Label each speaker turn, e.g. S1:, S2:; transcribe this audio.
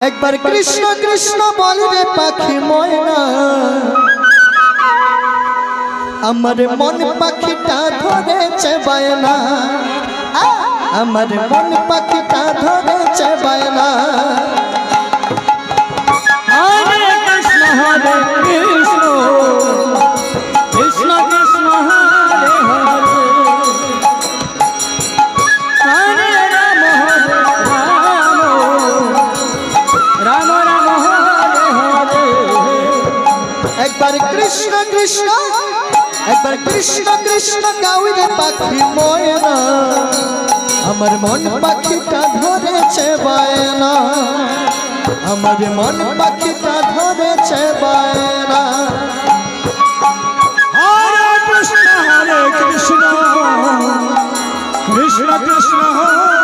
S1: একবার কৃষ্ণ কৃষ্ণ বল রে পাখি ময়না আমার মন পাখিটা ধরেছে বায়না আমার মন পাখিটা ধরেছে বায়না
S2: হরে কৃষ্ণ কৃষ্ণ কৃষ্ণ হরে হরে হরে রাম রাম রাম হরে হরে
S1: একবার কৃষ্ণ কৃষ্ণ একবার কৃষ্ণ কৃষ্ণ গাউই রে পাখি ময়না আমার মন পাখিটা ধরেছে বায়না আমার মন পাখিটা ধরেছে বায়না
S2: হরে কৃষ্ণ কৃষ্ণ কৃষ্ণ কৃষ্ণ হরে